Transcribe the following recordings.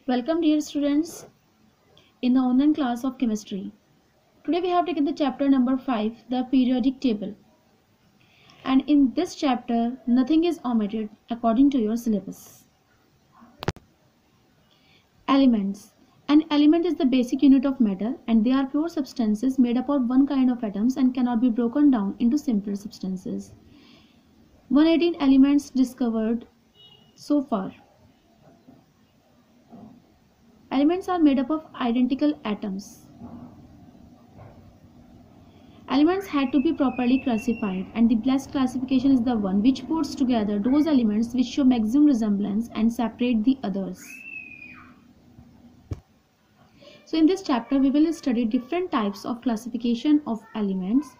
Welcome dear students in the online class of chemistry. Today we have taken the chapter number 5, the periodic table. And in this chapter nothing is omitted according to your syllabus. Elements. An element is the basic unit of matter and they are pure substances made up of one kind of atoms and cannot be broken down into simpler substances. 118 elements discovered so far. Elements are made up of identical atoms. Elements had to be properly classified, and the best classification is the one which puts together those elements which show maximum resemblance and separate the others. So in this chapter we will study different types of classification of elements.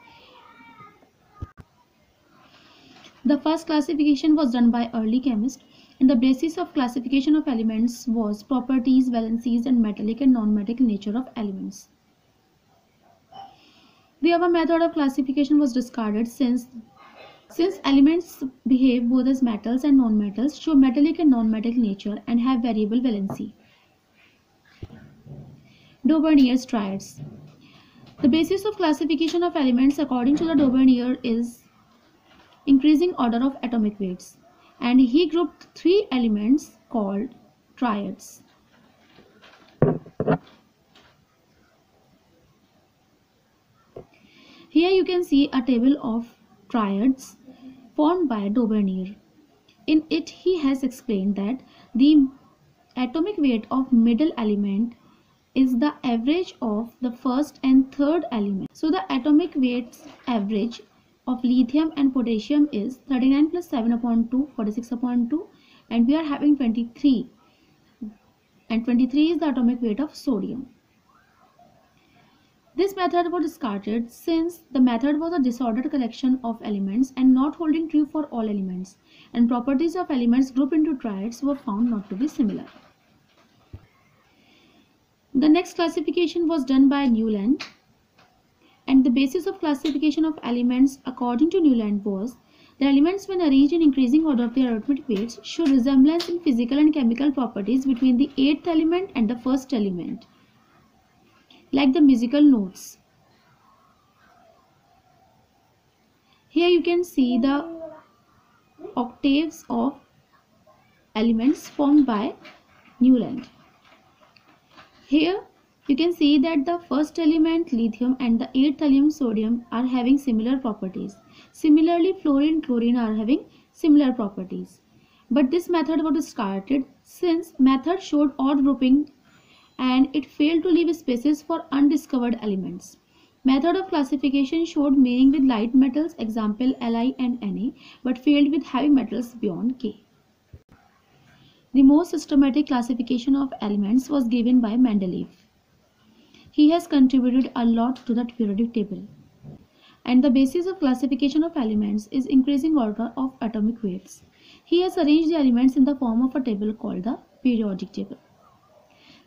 The first classification was done by early chemists, and the basis of classification of elements was properties, valencies and metallic and non-metallic nature of elements. The above method of classification was discarded since elements behave both as metals and non-metals, show metallic and non-metallic nature and have variable valency. Daubernier's triads. The basis of classification of elements according to the Daubernier is increasing order of atomic weights, and he grouped 3 elements called triads. Here you can see a table of triads formed by Daubernier. In it he has explained that the atomic weight of middle element is the average of the first and third element. So the atomic weights average of lithium and potassium is 39 plus 7 upon 2, 46 upon 2, and we are having 23, and 23 is the atomic weight of sodium. This method was discarded since the method was a disordered collection of elements and not holding true for all elements, and properties of elements grouped into triads were found not to be similar. The next classification was done by Newland, and the basis of classification of elements according to Newland was the elements when arranged in increasing order of their atomic weights show resemblance in physical and chemical properties between the 8th element and the first element, like the musical notes. Here you can see the octaves of elements formed by Newland. Here you can see that the first element lithium and the 8th element sodium are having similar properties. Similarly, fluorine and chlorine are having similar properties. But this method was discarded since method showed odd grouping and it failed to leave spaces for undiscovered elements. Method of classification showed meaning with light metals, example Li and Na, but failed with heavy metals beyond K. The most systematic classification of elements was given by Mendeleev. He has contributed a lot to the periodic table. And the basis of classification of elements is increasing order of atomic weights. He has arranged the elements in the form of a table called the periodic table.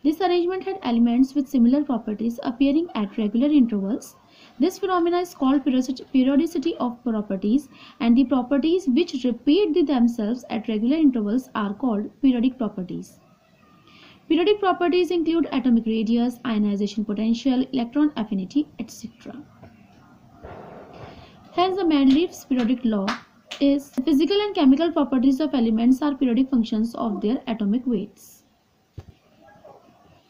This arrangement had elements with similar properties appearing at regular intervals. This phenomenon is called periodicity of properties, and the properties which repeat themselves at regular intervals are called periodic properties. Periodic properties include atomic radius, ionization potential, electron affinity, etc. Hence, the Mendeleev's periodic law is physical and chemical properties of elements are periodic functions of their atomic weights.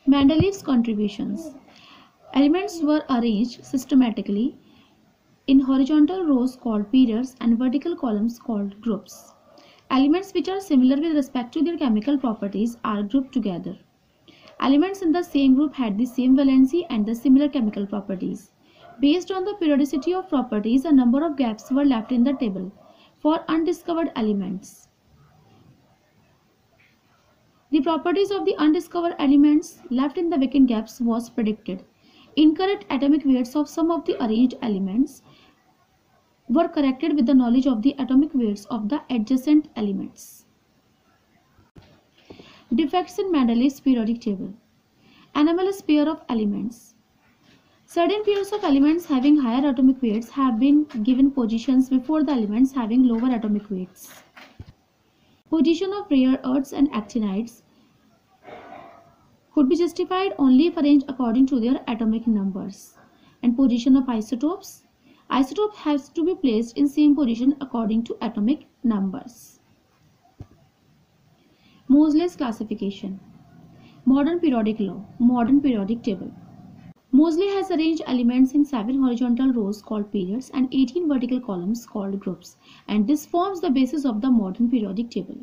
Mendeleev's contributions. Elements were arranged systematically in horizontal rows called periods and vertical columns called groups. Elements which are similar with respect to their chemical properties are grouped together. Elements in the same group had the same valency and the similar chemical properties. Based on the periodicity of properties, a number of gaps were left in the table for undiscovered elements. The properties of the undiscovered elements left in the vacant gaps was predicted. Incorrect atomic weights of some of the arranged elements were corrected with the knowledge of the atomic weights of the adjacent elements. Defects in Mendeleev's periodic table. Anomalous pair of elements. Certain pairs of elements having higher atomic weights have been given positions before the elements having lower atomic weights. Position of rare earths and actinides could be justified only if arranged according to their atomic numbers. And position of isotopes. Isotope has to be placed in same position according to atomic numbers. Moseley's classification. Modern periodic law. Modern periodic table. Moseley has arranged elements in 7 horizontal rows called periods and 18 vertical columns called groups, and this forms the basis of the modern periodic table.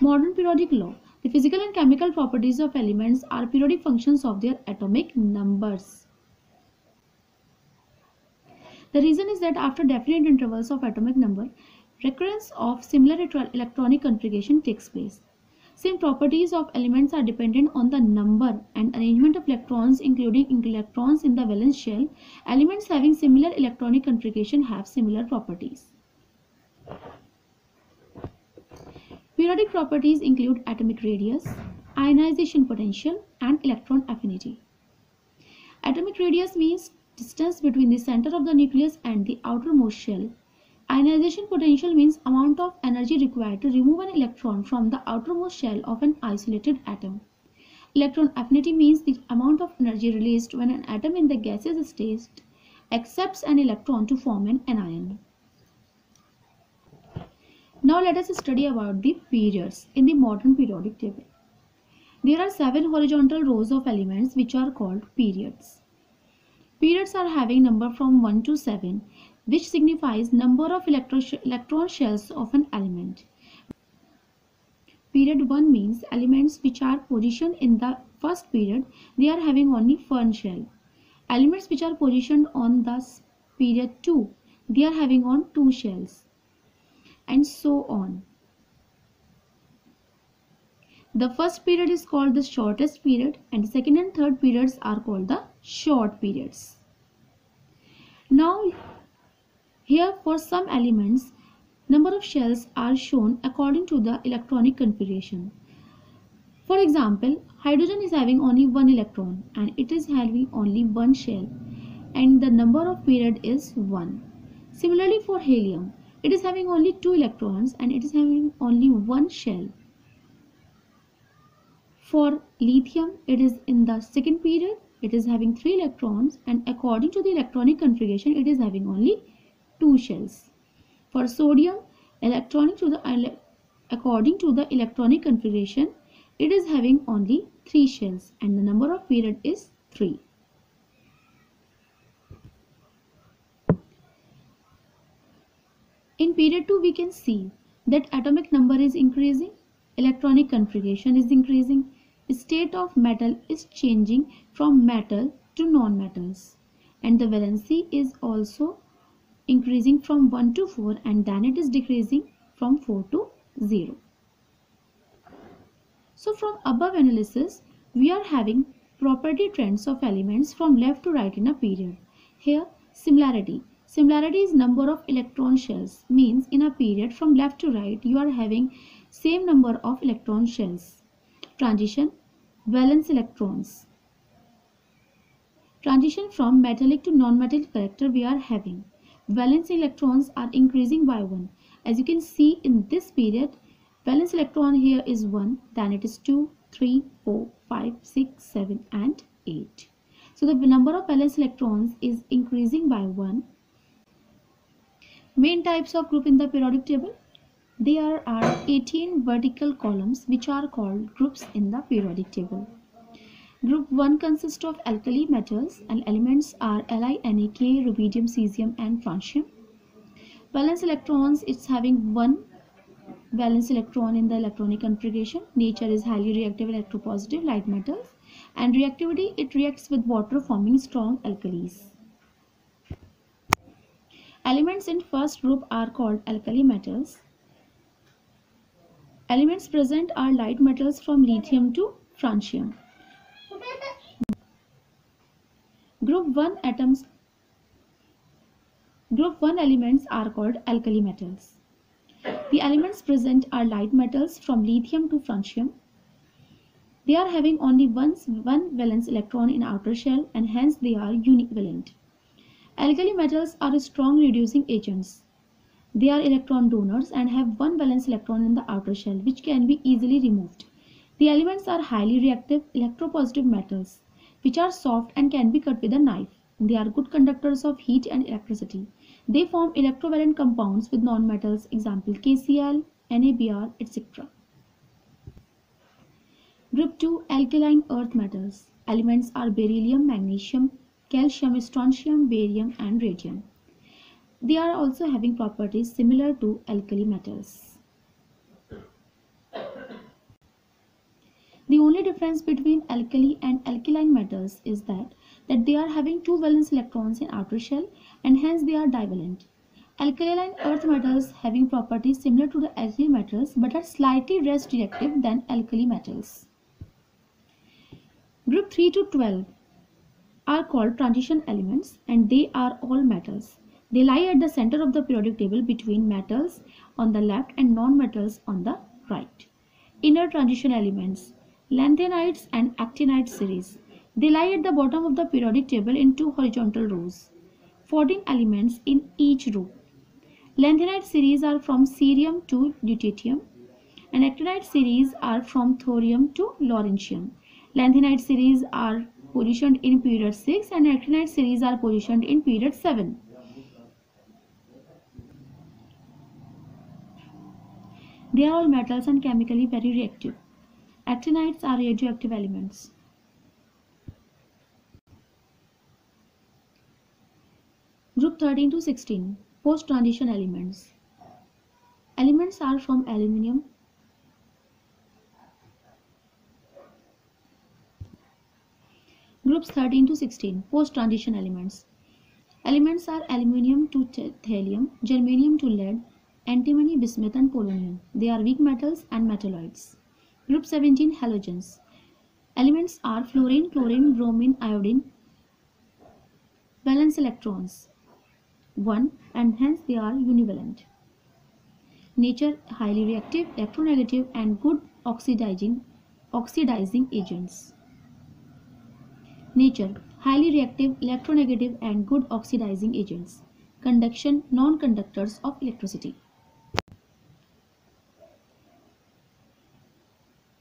Modern periodic law. The physical and chemical properties of elements are periodic functions of their atomic numbers. The reason is that after definite intervals of atomic number, recurrence of similar electronic configuration takes place. Same properties of elements are dependent on the number and arrangement of electrons, including electrons in the valence shell. Elements having similar electronic configuration have similar properties. Periodic properties include atomic radius, ionization potential, and electron affinity. Atomic radius means distance between the center of the nucleus and the outermost shell. Ionization potential means amount of energy required to remove an electron from the outermost shell of an isolated atom. Electron affinity means the amount of energy released when an atom in the gaseous state accepts an electron to form an anion. Now let us study about the periods in the modern periodic table. There are 7 horizontal rows of elements which are called periods. Periods are having number from 1 to 7, which signifies number of electron shells of an element. Period 1 means elements which are positioned in the first period, they are having only one shell. Elements which are positioned on the period 2, they are having on 2 shells, and so on. The first period is called the shortest period, and the second and third periods are called the short periods. Now here for some elements, number of shells are shown according to the electronic configuration. For example, hydrogen is having only one electron and it is having only one shell, and the number of period is 1. Similarly for helium, it is having only 2 electrons and it is having only one shell. For lithium, it is in the second period, it is having 3 electrons, and according to the electronic configuration, it is having only 2 shells. For sodium, according to the electronic configuration, it is having only 3 shells, and the number of period is 3. In period 2, we can see that atomic number is increasing, electronic configuration is increasing, state of metal is changing from metal to non-metals, and the valency is also increasing from 1 to 4, and then it is decreasing from 4 to 0. So from above analysis, we are having property trends of elements from left to right in a period. Here, similarity. Similarity is number of electron shells, means in a period from left to right, you are having same number of electron shells. Transition, valence electrons. Transition from metallic to non-metallic character we are having. Valence electrons are increasing by 1. As you can see in this period, valence electron here is 1, then it is 2, 3, 4, 5, 6, 7 and 8. So the number of valence electrons is increasing by 1. Main types of group in the periodic table. There are 18 vertical columns which are called groups in the periodic table. Group 1 consists of alkali metals and elements are Li, Na, K, rubidium, cesium and francium. Valence electrons, it's having 1 valence electron in the electronic configuration. Nature is highly reactive electropositive light metals, and reactivity, it reacts with water forming strong alkalis. Elements in first group are called alkali metals. Elements present are light metals from lithium to francium. Group 1 elements are called alkali metals. The elements present are light metals from lithium to francium. They are having only one valence electron in outer shell, and hence they are univalent. Alkali metals are strong reducing agents. They are electron donors and have one valence electron in the outer shell which can be easily removed. The elements are highly reactive electropositive metals, which are soft and can be cut with a knife. They are good conductors of heat and electricity. They form electrovalent compounds with nonmetals, example KCl, NaBr, etc. Group 2 Alkaline earth metals. Elements are beryllium, magnesium, calcium, strontium, barium and radium. They are also having properties similar to alkali metals. The only difference between alkali and alkaline metals is that they are having two valence electrons in outer shell and hence they are divalent. Alkaline earth metals having properties similar to the alkali metals but are slightly less reactive than alkali metals. Group 3 to 12 are called transition elements and they are all metals. They lie at the center of the periodic table between metals on the left and non-metals on the right. Inner transition elements, lanthanides and actinide series. They lie at the bottom of the periodic table in two horizontal rows, 14 elements in each row. Lanthanide series are from cerium to lutetium and actinide series are from thorium to lawrencium. Lanthanide series are positioned in period 6 and actinide series are positioned in period 7. They are all metals and chemically very reactive. Actinides are radioactive elements. Group 13 to 16 post-transition elements. Elements are from aluminium, Groups 13 to 16 post-transition elements. Elements are aluminium to thallium, germanium to lead, antimony, bismuth and polonium. They are weak metals and metalloids. Group 17 halogens. Elements are fluorine, chlorine, bromine, iodine. Valence electrons 1 and hence they are univalent. Nature highly reactive, electronegative and good oxidizing agents. Nature highly reactive, electronegative and good oxidizing agents. Conduction non-conductors of electricity.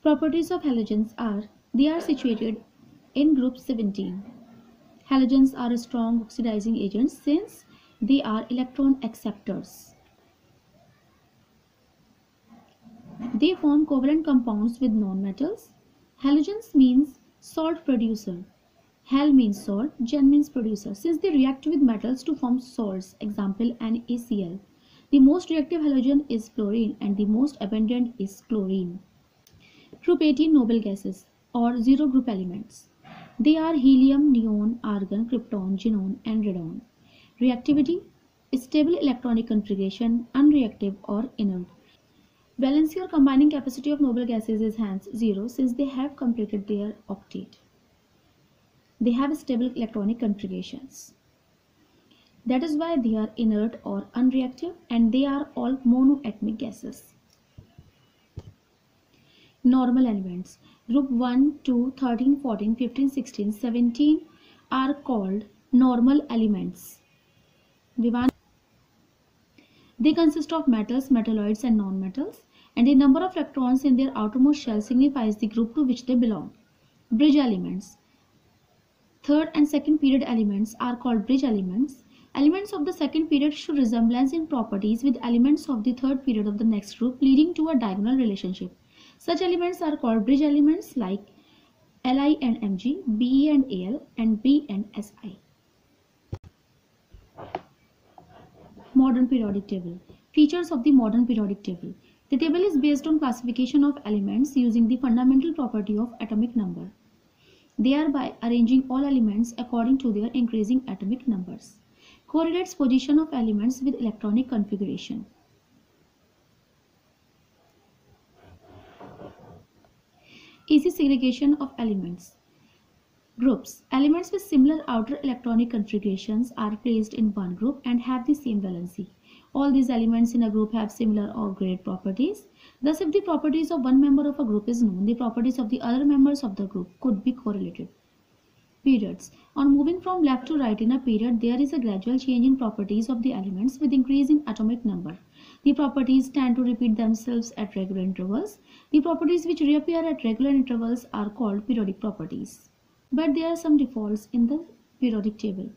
Properties of halogens are they are situated in group 17. Halogens are strong oxidizing agents since they are electron acceptors. They form covalent compounds with nonmetals. Halogens means salt producer. Hal means salt, gen means producer. Since they react with metals to form salts, example NaCl. The most reactive halogen is fluorine and the most abundant is chlorine. Group 18 noble gases or zero group elements. They are helium, neon, argon, krypton, xenon and radon. Reactivity, stable electronic configuration, unreactive or inert. Valency or combining capacity of noble gases is hence 0 since they have completed their octet. They have stable electronic configurations. That is why they are inert or unreactive and they are all monoatomic gases. Normal elements. Group 1, 2, 13, 14, 15, 16, 17 are called normal elements. They consist of metals, metalloids and non-metals and the number of electrons in their outermost shell signifies the group to which they belong. Bridge elements. Third and second period elements are called bridge elements. Elements of the second period show resemblance in properties with elements of the third period of the next group leading to a diagonal relationship. Such elements are called bridge elements like Li and Mg, Be and Al and B and Si. Modern periodic table. Features of the modern periodic table. The table is based on classification of elements using the fundamental property of atomic number. Thereby arranging all elements according to their increasing atomic numbers. Correlates position of elements with electronic configuration. Easy segregation of elements. Groups. Elements with similar outer electronic configurations are placed in one group and have the same valency. All these elements in a group have similar or great properties. Thus, if the properties of one member of a group is known, the properties of the other members of the group could be correlated. Periods. On moving from left to right in a period, there is a gradual change in properties of the elements with increase in atomic number. The properties tend to repeat themselves at regular intervals. The properties which reappear at regular intervals are called periodic properties. But there are some defaults in the periodic table.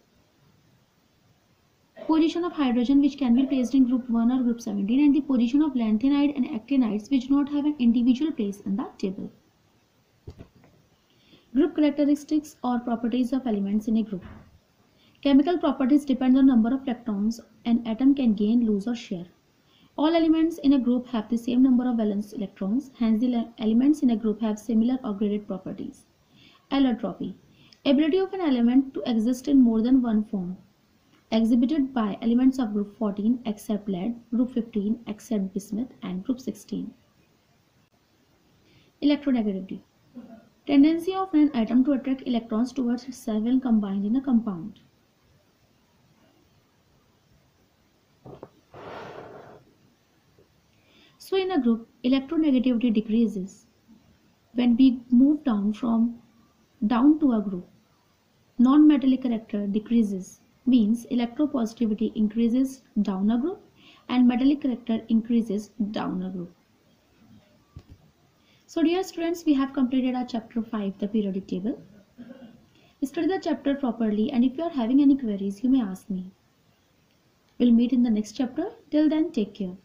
Position of hydrogen which can be placed in group 1 or group 17, and the position of lanthanide and actinides which do not have an individual place in the table. Group characteristics or properties of elements in a group. Chemical properties depend on the number of electrons an atom can gain, lose or share. All elements in a group have the same number of valence electrons, hence the elements in a group have similar or graded properties. Allotropy. Ability of an element to exist in more than one form, exhibited by elements of group 14 except lead, group 15 except bismuth, and group 16. Electronegativity. Tendency of an atom to attract electrons towards itself when combined in a compound. So in a group, electronegativity decreases when we move down to a group. Non-metallic character decreases, means electropositivity increases down a group and metallic character increases down a group. So dear students, we have completed our chapter 5, the periodic table. Study the chapter properly, and if you are having any queries, you may ask me. We'll meet in the next chapter. Till then, take care.